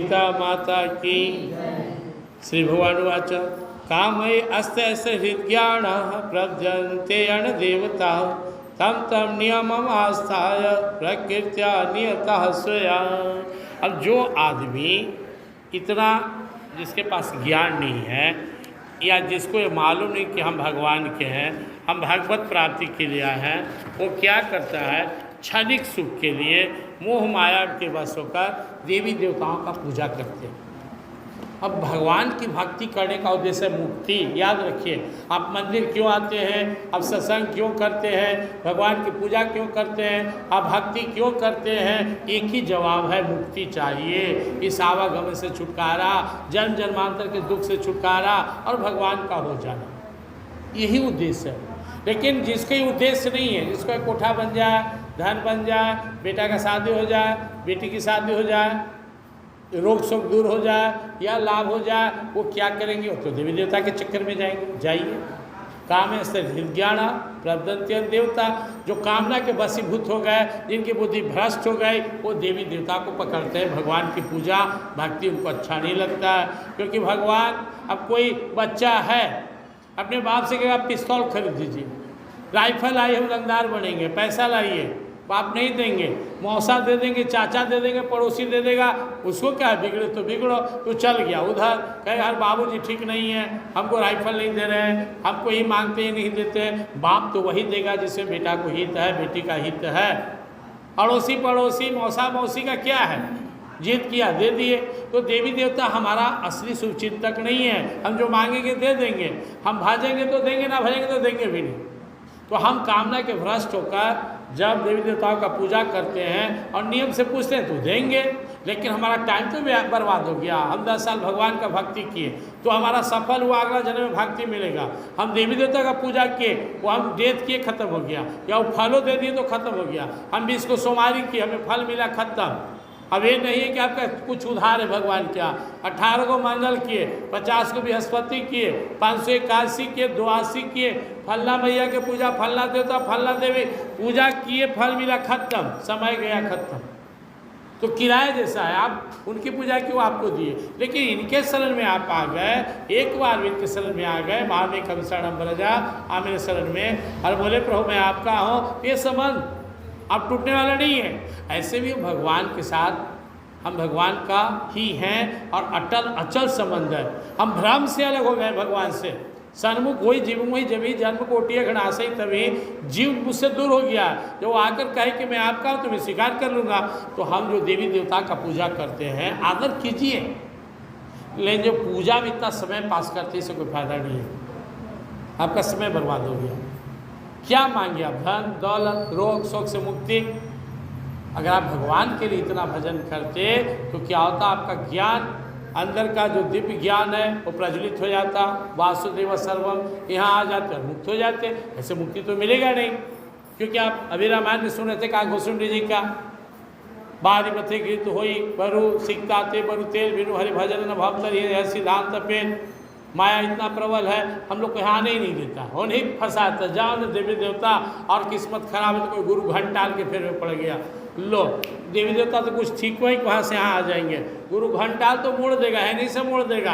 सीता माता की। श्री भगवान वाच कामय अस्त हृदयाण प्रभजन्ते अण देवता तम तम नियमम आस्थाय प्रकृत्या नियतः स्वया। अब जो आदमी इतना जिसके पास ज्ञान नहीं है या जिसको ये मालूम नहीं कि हम भगवान के हैं, हम भगवत प्राप्ति के लिए आए हैं, वो क्या करता है, क्षणिक सुख के लिए मोह माया के वश होकर देवी देवताओं का पूजा करते हैं। अब भगवान की भक्ति करने का उद्देश्य है मुक्ति। याद रखिए, आप मंदिर क्यों आते हैं, आप सत्संग क्यों करते हैं, भगवान की पूजा क्यों करते हैं, आप भक्ति क्यों करते हैं, एक ही जवाब है, मुक्ति चाहिए। इस आवागमन से छुटकारा, जन्म जन्मांतर के दुख से छुटकारा और भगवान का हो जाना, यही उद्देश्य है। लेकिन जिसके उद्देश्य नहीं है, जिसको एक कोठा बन जाए, धन बन जाए, बेटा का शादी हो जाए, बेटी की शादी हो जाए, रोग शोक दूर हो जाए या लाभ हो जाए, वो क्या करेंगे, वो तो देवी देवता के चक्कर में जाएंगे। जाइए, काम है हृदयाण प्रबदंत्य देवता, जो कामना के वशीभूत हो गए, जिनकी बुद्धि भ्रष्ट हो गई, वो देवी देवता को पकड़ते हैं। भगवान की पूजा भक्ति उनको अच्छा नहीं लगता है, क्योंकि भगवान, अब कोई बच्चा है अपने बाप से कहेगा पिस्तौल खरीद दीजिए, राइफल आई हम रंगदार बनेंगे, पैसा लाइए, बाप नहीं देंगे, मौसा दे देंगे, चाचा दे देंगे, पड़ोसी दे देगा, उसको क्या है, बिगड़े तो बिगड़ो। तो चल गया उधर, कहे यार बाबूजी ठीक नहीं है, हमको राइफल नहीं दे रहे हैं, हमको ही मांगते ही नहीं देते। बाप तो वही देगा जिससे बेटा को हित है, बेटी का हित है। अड़ोसी पड़ोसी मौसा मौसी का क्या है, जीत किया दे दिए। तो देवी देवता हमारा असली शुभचिंतक नहीं है। हम जो मांगेंगे दे देंगे, हम भाजेंगे तो देंगे, ना भाजेंगे तो देंगे भी नहीं। तो हम कामना के भ्रष्ट होकर जब देवी देवताओं का पूजा करते हैं और नियम से पूछते हैं तो देंगे, लेकिन हमारा टाइम तो बर्बाद हो गया। हम 10 साल भगवान का भक्ति किए तो हमारा सफल हुआ, अगला जन्म में भक्ति मिलेगा। हम देवी देवता का पूजा किए, वो हम डेथ किए, खत्म हो गया, या वो फलों दे दिए तो खत्म हो गया। हम भी इसको सोमवारी किए, हमें फल मिला, खत्म। अब ये नहीं है कि आपका कुछ उधार है भगवान क्या। 18 को मंगल किए, 50 को बृहस्पति किए, 581 किए, 82 किए, फलना मैया के पूजा, फलना देवता, फलना देवी पूजा किए, फल मिला, खत्म, समय गया, खत्म। तो किराए जैसा है, आप उनकी पूजा क्यों आपको दिए। लेकिन इनके शरण में आप आ गए, एक बार इनके शरण में आ गए, महामे कवि शरणम ब्रजा, आ मेरे शरण में, और बोले प्रभु मैं आपका हूँ, ये संबंध अब टूटने वाला नहीं है। ऐसे भी भगवान के साथ हम भगवान का ही हैं और अटल अचल संबंध है। हम भ्रम से अलग हो गए भगवान से। सन्मुख वही जीव वही जभी जन्म कोटि घनाशई तभी जीव मुझसे दूर हो गया। जो आकर कहे कि मैं आपका हूँ तो मैं स्वीकार कर लूँगा। तो हम जो देवी देवता का पूजा करते हैं, आदर कीजिए, लेकिन जो पूजा में इतना समय पास करते इससे कोई फायदा नहीं है, आपका समय बर्बाद हो गया। क्या मांगे आप, धन दौलत रोग शोक से मुक्ति। अगर आप भगवान के लिए इतना भजन करते तो क्या होता, आपका ज्ञान अंदर का जो दिव्य ज्ञान है वो प्रज्वलित हो जाता, वासुदेव सर्वम, यहाँ आ जाते और मुक्त हो जाते। ऐसे मुक्ति तो मिलेगा नहीं, क्योंकि आप अभी रामायण में सुन रहे थे कागभूषुंडी जी का, बारी बथे गीत होई बरु सीखता ते बरु तेल बिनु हरि भजन न भवतर ये सिद्धांत पेन। माया इतना प्रबल है, हम लोग को यहाँ आने ही नहीं देता, वो नहीं फंसाता। जाओ न देवी देवता, और किस्मत खराब है तो कोई गुरु घंट डाल के फिर में पड़ गया। लो देवी देवता तो कुछ ठीक हुआ ही, वहाँ से यहाँ आ जाएंगे। गुरु घंट डाल तो मोड़ देगा, है नहीं से मोड़ देगा,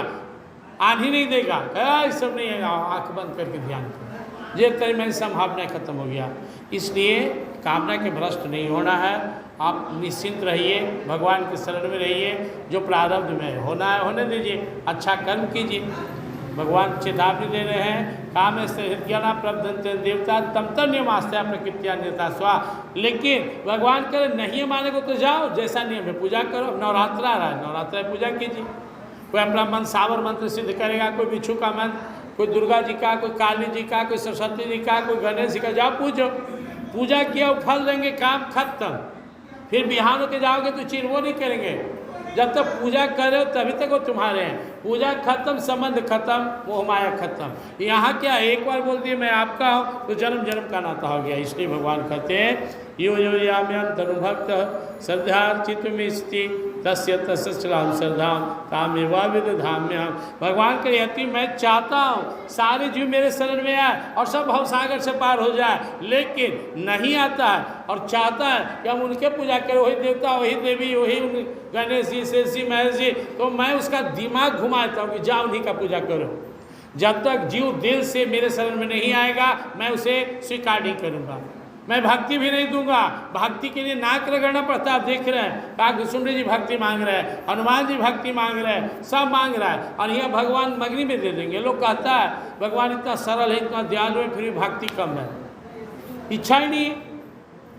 आन ही नहीं देगा। इस सब नहीं है, आँख बंद करके ध्यान करो, ये तेरी मेरी संभावना खत्म हो गया। इसलिए कामना के भ्रष्ट नहीं होना है। आप निश्चिंत रहिए, भगवान के शरण में रहिए, जो प्रारब्ध में होना है होने दीजिए, अच्छा कर्म कीजिए। भगवान चेतावनी दे रहे हैं, काम हृदयाना प्रबदंत देवता तम तम नियमास्त्या प्रकृत्या नेता स्वा। लेकिन भगवान करे नहीं माने को तो जाओ, जैसा नियम है पूजा करो। नवरात्र आ रहा है, नवरात्र पूजा कीजिए। कोई अपना मन सावर मंत्र सिद्ध करेगा, कोई बिच्छू का मंत्र, कोई दुर्गा जी का, कोई काली जी का, कोई सरस्वती जी का, कोई गणेश जी का, जाओ पूजो। पूजा किया वो फल देंगे, काम खत्म। फिर बिहान होके जाओगे तो चिर वो नहीं करेंगे। जब तक पूजा कर रहे हो तभी तक वो तुम्हारे हैं। पूजा खत्म, संबंध खत्म, मोह माया खत्म। यहाँ क्या एक बार बोल दिए मैं आपका हूँ तो जन्म जन्म का नाता हो गया। इसलिए भगवान कहते हैं यो यो याम्याम तनुभक्त श्रद्धा चित्त में स्थिति तस्य तस्य चलाम श्रद्धाम तामेवा विदधाम्यहम। भगवान के यति मैं चाहता हूँ सारे जीव मेरे शरण में आए और सब भवसागर से पार हो जाए, लेकिन नहीं आता है और चाहता है कि हम उनके पूजा करें, वही देवता वही देवी वही गणेश जी शेष जी महेश जी, तो मैं उसका दिमाग घुमा देता हूँ कि जाओ उन्हीं का पूजा करो। जब तक जीव दिल से मेरे शरण में नहीं आएगा मैं उसे स्वीकार नहीं करूँगा, मैं भक्ति भी नहीं दूंगा। भक्ति के लिए नाक रगड़ना पड़ता है। आप देख रहे हैं काग सुंदर जी भक्ति मांग रहे हैं, हनुमान जी भक्ति मांग रहे हैं, सब मांग रहा है और यह भगवान मगनी में दे देंगे। लोग कहता है भगवान इतना सरल है इतना दयालु है फिर भी भक्ति कम है, इच्छा ही नहीं है,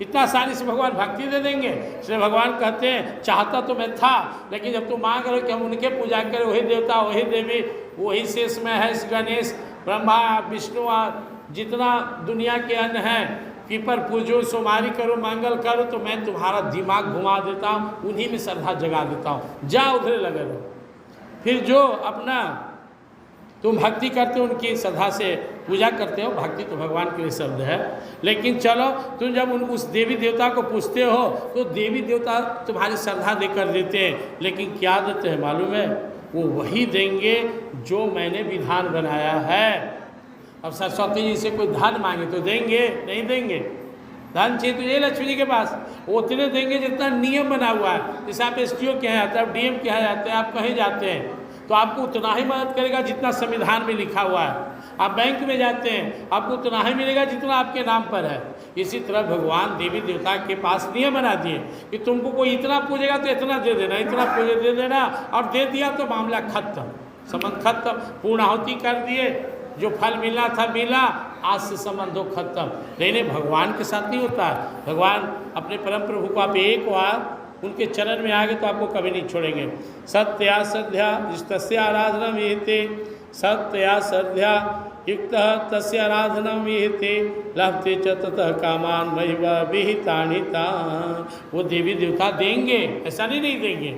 इतना आसानी से भगवान भक्ति दे देंगे। इसलिए भगवान कहते हैं चाहता तो मैं था, लेकिन जब तुम मांग रहे हो कि हम उनके पूजा करें, वही देवता वही देवी वही शेष में है गणेश ब्रह्मा विष्णु जितना दुनिया के अन्न हैं, पीपर पूजो सोमारी करो मंगल करो, तो मैं तुम्हारा दिमाग घुमा देता हूँ, उन्हीं में श्रद्धा जगा देता हूँ, जा उधर लगे रहो। फिर जो अपना तुम भक्ति करते हो उनकी श्रद्धा से पूजा करते हो, भक्ति तो भगवान के लिए शब्द है, लेकिन चलो तुम जब उस देवी देवता को पूछते हो तो देवी देवता तुम्हारी श्रद्धा देकर देते हैं, लेकिन क्या देते हैं मालूम है? वो वही देंगे जो मैंने विधान बनाया है। अब सरस्वती जी से कोई धन मांगे तो देंगे? नहीं देंगे। धन चाहिए तुझे लक्ष्मी जी के पास, वो उतने देंगे जितना नियम बना हुआ है। जैसे आप STO के यहाँ जाते हैं, आप DM के यहाँ जाते हैं, आप कहीं जाते हैं तो आपको उतना ही मदद करेगा जितना संविधान में लिखा हुआ है। आप बैंक में जाते हैं आपको उतना ही मिलेगा जितना आपके नाम पर है। इसी तरह भगवान देवी देवता के पास नियम बना दिए कि तुमको कोई इतना पूजेगा तो इतना दे देना, इतना पूजे दे देना, और दे दिया तो मामला खत्म, संबंध खत्म, पूर्णाहुति कर दिए, जो फल मिलना था मिला, आज से संबंध हो खत्म। नहीं, भगवान के साथ नहीं होता है। भगवान अपने परम प्रभु को आप एक बार उनके चरण में आ गए तो आपको कभी नहीं छोड़ेंगे। सत्या श्रद्धा तस्य आराधना विहिते, सत्या श्रद्धा युक्त तस्य आराधना विहिते, लभते च ततः कामान महिव विहितानि तान्। वो देवी देवता देंगे, ऐसा नहीं देंगे,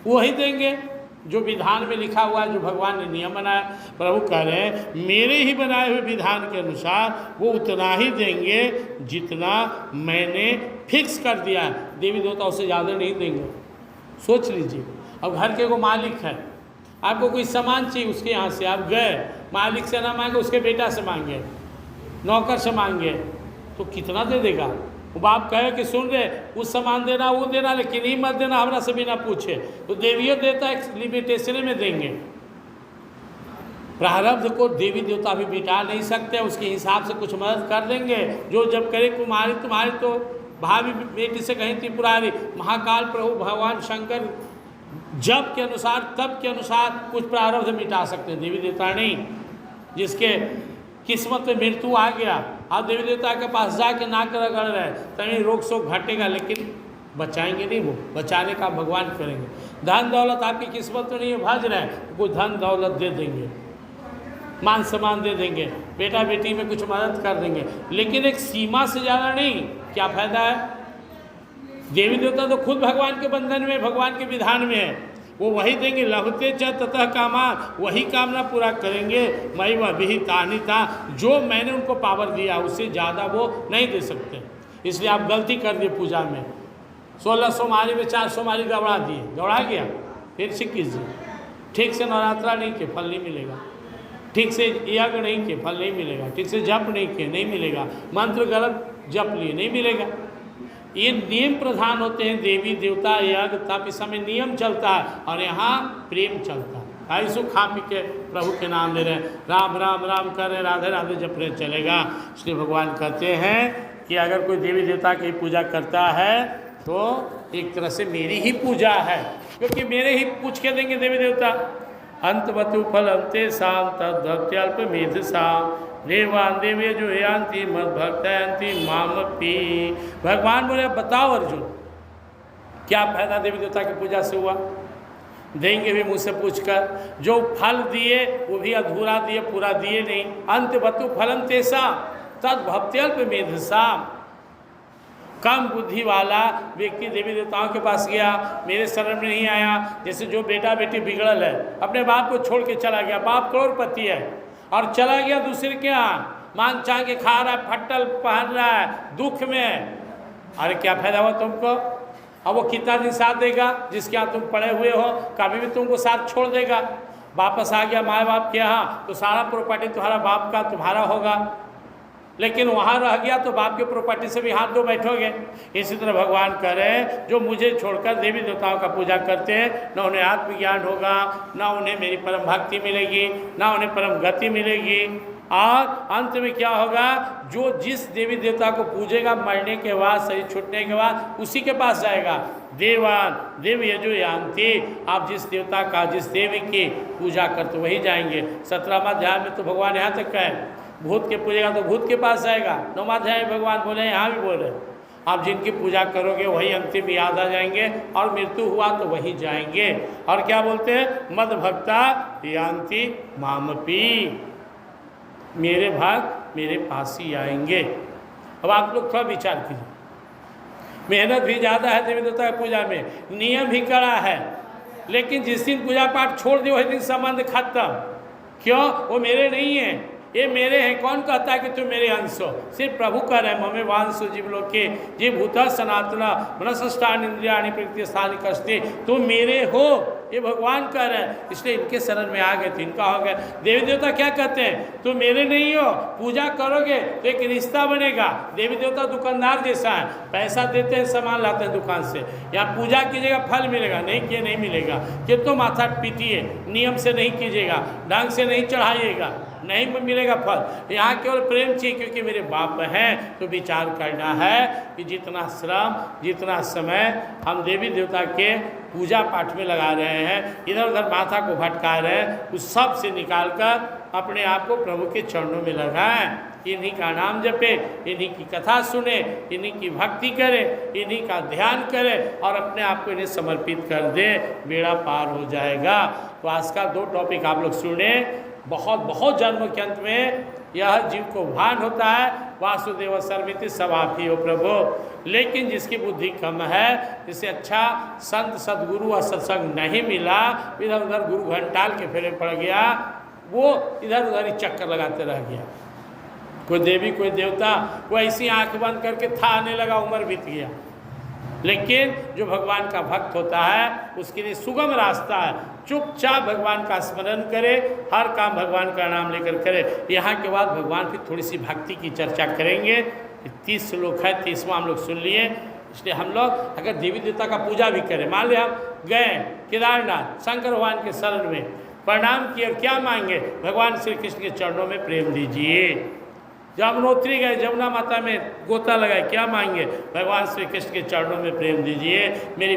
वही देंगे जो विधान में लिखा हुआ है, जो भगवान ने नियम बनाया। प्रभु कह रहे हैं मेरे ही बनाए हुए विधान के अनुसार वो उतना ही देंगे जितना मैंने फिक्स कर दिया है। देवी देवता उससे ज़्यादा नहीं देंगे। सोच लीजिए, अब घर के को मालिक है, आपको कोई सामान चाहिए उसके यहाँ से आप गए, मालिक से ना मांगे उसके बेटा से मांगे, नौकर से मांगे, तो कितना दे देगा? वो बाप कहे कि सुन रहे उस सामान देना वो देना, लेकिन ही मत देना हमरा से बिना पूछे। तो देवियों देवता एक लिमिटेशन में देंगे। प्रारब्ध को देवी देवता भी मिटा नहीं सकते, उसके हिसाब से कुछ मदद कर देंगे। जो जब करे तुम्हारी तो भाभी बेटी से कहीं त्रिपुरारी, महाकाल प्रभु भगवान शंकर जब के अनुसार तब के अनुसार कुछ प्रारब्ध मिटा सकते हैं, देवी देवता नहीं। जिसके किस्मत में मृत्यु आ गया, आप देवी देवता के पास जाके नाक रगड़ रहे तभी रोग शोक घटेगा, लेकिन बचाएंगे नहीं, वो बचाने का भगवान करेंगे। धन दौलत आपकी किस्मत में नहीं है, भज रहे हैं, कुछ धन दौलत दे देंगे, मान सम्मान दे देंगे, बेटा बेटी में कुछ मदद कर देंगे, लेकिन एक सीमा से ज़्यादा नहीं। क्या फायदा है? देवी देवता तो खुद भगवान के बंधन में, भगवान के विधान में है, वो वही देंगे। लभते च ततः कामान, वही कामना पूरा करेंगे। मई वह विहितानि तान्, जो मैंने उनको पावर दिया उससे ज़्यादा वो नहीं दे सकते। इसलिए आप गलती कर दिए पूजा में, 16 सोमवारी में 4 सोमवारी गड़बड़ा दिए, गड़बड़ा गया, फिर से कीजिए। ठीक से नवरात्रा नहीं किए फल नहीं मिलेगा, ठीक से यज्ञ नहीं किए फल नहीं मिलेगा, ठीक से जप नहीं किए नहीं मिलेगा, मंत्र गलत जप लिए नहीं मिलेगा। ये नियम प्रधान होते हैं, देवी देवता यज्ञ तप, इस समय नियम चलता है और यहाँ प्रेम चलता है। ऐसो खा पी के प्रभु के नाम ले रहे हैं, राम राम राम कर रहे, राधे राधे जप रहे चलेगा। इसलिए भगवान कहते हैं कि अगर कोई देवी देवता की पूजा करता है तो एक तरह से मेरी ही पूजा है, क्योंकि मेरे ही पूछ के देंगे देवी देवता। अंतवतु फलंते शाम तद्भक्त्यल्प मेध शाम देवान देवे जो यांति मद भक्तयंति मामपि। भगवान बोले बताओ अर्जुन क्या फायदा देवी देवता की पूजा से हुआ? देंगे भी मुझसे पूछकर, जो फल दिए वो भी अधूरा दिए, पूरा दिए नहीं। अंतवतु फलम तेषां तद भक्त्यल्प मेधसाम। कम बुद्धि वाला व्यक्ति देवी देवताओं के पास गया, मेरे शरण में नहीं आया। जैसे जो बेटा बेटी बिगड़ल है, अपने बाप को छोड़ के चला गया, बाप करोड़पति है और चला गया दूसरे के यहाँ, मांग चाह के खा रहा है, फट्टल पहन रहा है, दुख में। अरे क्या फायदा हुआ तुमको? अब वो कितना दिन साथ देगा? जिसके यहाँ तुम पड़े हुए हो, कभी भी तुमको साथ छोड़ देगा। वापस आ गया माँ बाप के यहाँ तो सारा प्रॉपर्टी तुम्हारा बाप का तुम्हारा होगा, लेकिन वहाँ रह गया तो बाप के प्रॉपर्टी से भी हाथ धो बैठोगे। इसी तरह भगवान कह रहे हैं जो मुझे छोड़कर देवी देवताओं का पूजा करते हैं, न उन्हें आत्मज्ञान होगा, न उन्हें मेरी परम भक्ति मिलेगी, न उन्हें परम गति मिलेगी। और अंत में क्या होगा? जो जिस देवी देवता को पूजेगा मरने के बाद, शरीर छूटने के बाद उसी के पास जाएगा। देवान देव यजो यान्ति, आप जिस देवता का, जिस देवी की पूजा करते वही जाएंगे। 17वां अध्याय में तो भगवान यहाँ तक कहे भूत के पूजेगा तो भूत के पास जाएगा। 9वां अध्याय में भगवान बोले, यहाँ भी बोले आप जिनकी पूजा करोगे वही अंतिम याद आ जाएंगे, और मृत्यु हुआ तो वही जाएंगे। और क्या बोलते हैं? मद भक्ता यान्ति मामपी, मेरे भक्त मेरे पास ही आएंगे। अब आप लोग थोड़ा विचार कीजिए, मेहनत भी ज़्यादा है देवी देवता की पूजा में, नियम भी कड़ा है, लेकिन जिस दिन पूजा पाठ छोड़ दिए वही दिन संबंध खत्म। क्यों? वो मेरे नहीं है, ये मेरे हैं। कौन कहता है कि तुम मेरे अंश हो? सिर्फ प्रभु कह रहे हैं ममे वांशो जीवलोक के जीव भूत सनातना मनसष्टान इंद्रियाणि प्रकृति स्थान कष्टे, तुम मेरे हो, ये भगवान कह रहे हैं। इसलिए इनके शरण में आ गए तो इनका हो गया। देवी देवता क्या कहते हैं? तुम मेरे नहीं हो, पूजा करोगे तो एक रिश्ता बनेगा। देवी देवता दुकानदार जैसा है, पैसा देते हैं सामान लाते हैं दुकान से, यहाँ पूजा कीजिएगा फल मिलेगा, नहीं किए नहीं मिलेगा। कि तो माथा पीटिए, नियम से नहीं कीजिएगा, ढंग से नहीं चढ़ाइएगा, नहीं मिलेगा फल। यहाँ केवल प्रेम चाहिए, क्योंकि मेरे बाप हैं। तो विचार करना है कि जितना श्रम, जितना समय हम देवी देवता के पूजा पाठ में लगा रहे हैं, इधर उधर माथा को भटका रहे हैं, उस सब से निकाल कर अपने आप को प्रभु के चरणों में लगाएं। इन्हीं का नाम जपे, इन्हीं की कथा सुने, इन्हीं की भक्ति करे, इन्हीं का ध्यान करे और अपने आप को इन्हें समर्पित कर दे, बेड़ा पार हो जाएगा। तो आज का 2 टॉपिक आप लोग सुने। बहुत बहुत जन्म के अंत में यह जीव को भान होता है वासुदेव सर्वमिति सब आप ही हो प्रभु। लेकिन जिसकी बुद्धि कम है, जिसे अच्छा संत सदगुरु और सत्संग नहीं मिला, इधर उधर गुरु घंटाल के फेरे पड़ गया, वो इधर उधर ही चक्कर लगाते रह गया। कोई देवी कोई देवता, कोई ऐसी आंख बंद करके था आने लगा, उम्र बीत गया। लेकिन जो भगवान का भक्त होता है उसके लिए सुगम रास्ता है, चुपचाप भगवान का स्मरण करे, हर काम भगवान का नाम लेकर करे। यहाँ के बाद भगवान की थोड़ी सी भक्ति की चर्चा करेंगे। 30 श्लोक है, 30वां हम लोग सुन लिए। इसलिए हम लोग अगर देवी देवता का पूजा भी करें, मान लिया हम गए केदारनाथ, शंकर भगवान के शरण में प्रणाम किए, और क्या मांगे? भगवान श्री कृष्ण के चरणों में प्रेम दीजिए। यमुनोत्री गए, जमुना माता में गोता लगाए, क्या मांगे? भगवान श्री कृष्ण के चरणों में प्रेम दीजिए, मेरी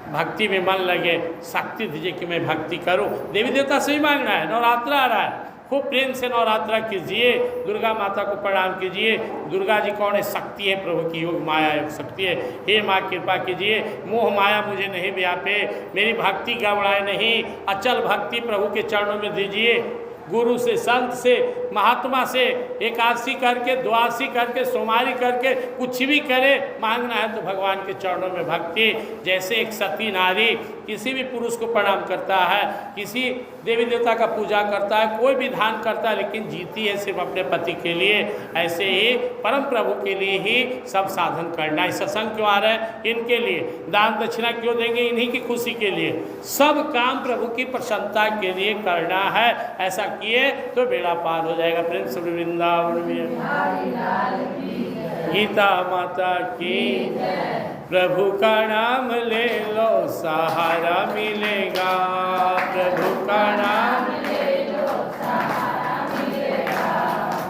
भक्ति में मन लगे, शक्ति दीजिए कि मैं भक्ति करूं। देवी देवता से ही मांगना है। नवरात्रा आ रहा है, खूब प्रेम से नवरात्रा कीजिए, दुर्गा माता को प्रणाम कीजिए। दुर्गा जी कौन है? शक्ति है प्रभु की, योग माया योग शक्ति है। हे माँ कृपा कीजिए, मोह माया मुझे नहीं व्यापे, मेरी भक्ति गड़बड़ाए नहीं, अचल भक्ति प्रभु के चरणों में दीजिए। गुरु से, संत से, महात्मा से एकादशी करके, द्वादशी करके, सोमवारी करके, कुछ भी करे, मांगना है तो भगवान के चरणों में भक्ति। जैसे एक सती नारी किसी भी पुरुष को प्रणाम करता है, किसी देवी देवता का पूजा करता है, कोई भी दान करता है, लेकिन जीती है सिर्फ अपने पति के लिए, ऐसे ही परम प्रभु के लिए ही सब साधन करना है। सत्संग क्यों आ रहा है? इनके लिए। दान दक्षिणा क्यों देंगे? इन्हीं की खुशी के लिए। सब काम प्रभु की प्रसन्नता के लिए करना है। ऐसा किए तो बेड़ा पार हो जाएगा। प्रेम से वृंदावन में गीता माता की, प्रभु का नाम ले लो सहारा मिलेगा, प्रभु का नाम ले लो सहारा मिलेगा,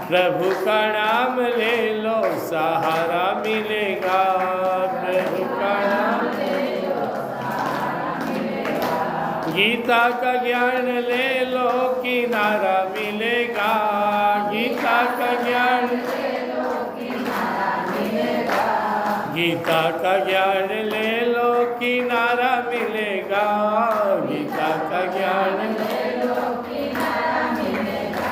प्रभु का नाम ले लो सहारा मिलेगा, प्रभु का नाम ले लो सहारा मिलेगा। गीता का ज्ञान ले लो किनारा मिलेगा, गीता का ज्ञान ले लो किनारा मिलेगा, गीता का ज्ञान ले लो किनारा मिलेगा, गीता का ज्ञान ले लो किनारा मिलेगा,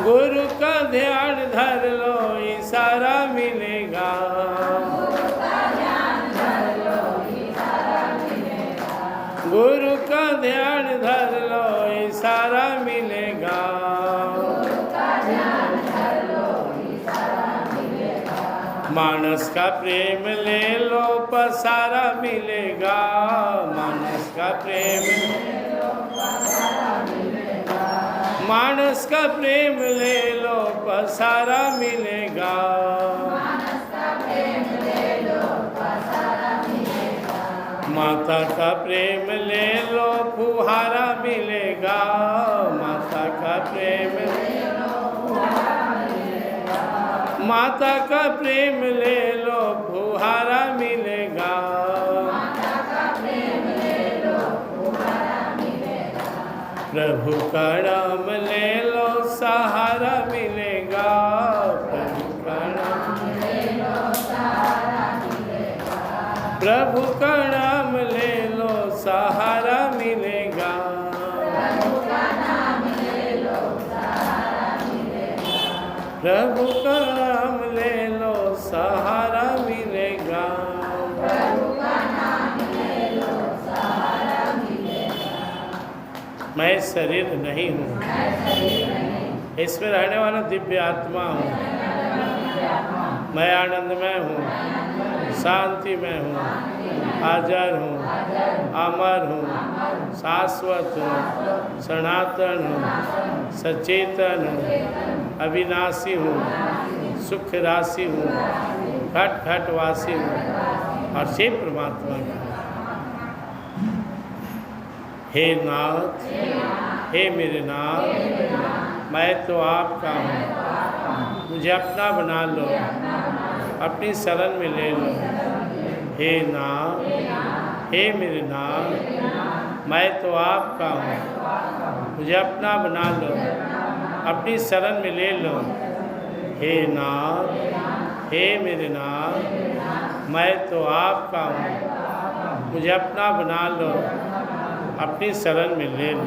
गुरु का ध्यान धर लो इशारा मिलेगा, गुरु का ध्यान धर लो इशारा मिलेगा, गुरु का ध्यान धर लो इशारा मिलेगा, गुरु का ध्यान धर लो इशारा मिलेगा। मान मानस का प्रेम ले लो पसारा मिलेगा, मानस का प्रेम मानस का प्रेम ले लो पसारा मिलेगा, माता का प्रेम ले लो फुहारा मिलेगा, माता का प्रेम माता का प्रेम ले लो फुहारा मिलेगा, प्रभु का नाम ले लो सहारा मिलेगा, प्रभु का नाम ले लो सहारा मिलेगा, प्रभु का नाम ले लो सहारा मिलेगा, प्रभु का नाम ले लो सहारा मिलेगा, प्रभु का नाम ले लो सहारा मिलेगा, प्रभु का नाम ले लो सहारा मिलेगा। मैं शरीर नहीं हूँ, इसमें रहने वाला दिव्य आत्मा हूँ, मैं आनंदमय हूँ, शांति में हूँ, हाजर हूँ, अमर हूँ, शाश्वत हूँ, सनातन हूँ, सचेतन हूँ, अविनाशी हूँ, सुख राशि हूँ, घट घट वासी हूँ और शिव परमात्मा का। हे नाथ, हे मेरे नाथ, मैं तो आपका हूँ, मुझे अपना बना लो, अपनी शरण में ले लो। हे नाथ, हे मेरे नाथ, मैं तो आपका हूँ, मुझे अपना बना लो, अपनी शरण में ले लो। हे नाथ, हे मेरे नाथ, मैं तो आपका हूँ, मुझे अपना बना लो, अपनी शरण में ले लो।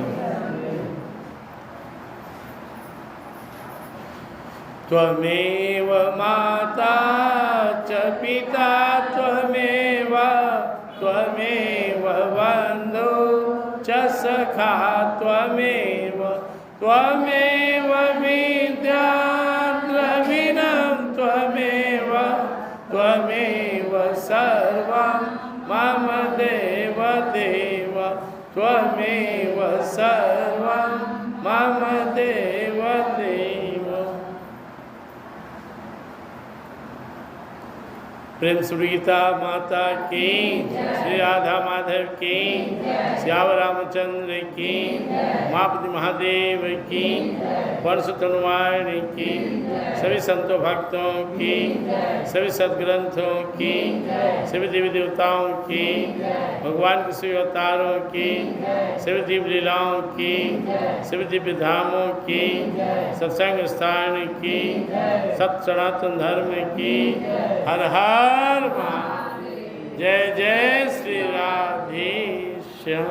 त्वमेव माता च पिता त्वमेव, त्वमेव बन्धु च सखा त्वमेव, त्वमेव विद्या द्रविणं त्वमेव, त्वमेव सर्वं मम देव देव, त्वमेव सर्वं मम देव देव। प्रेम श्री गीता माता की, श्री राधा माधव की, श्याम रामचंद्र की, उमापति महादेव की, परशुतनुवाण की, सभी संतों भक्तों की, सभी सदग्रंथों की, सभी देवी देवताओं की, भगवान के सभी अवतारों की, सभी दिव्य लीलाओं की, सभी दिव्य धामों की, सत्संग स्थान की, सत सनातन धर्म की। हर हर महादेव। जय जय श्री राधेश्याम।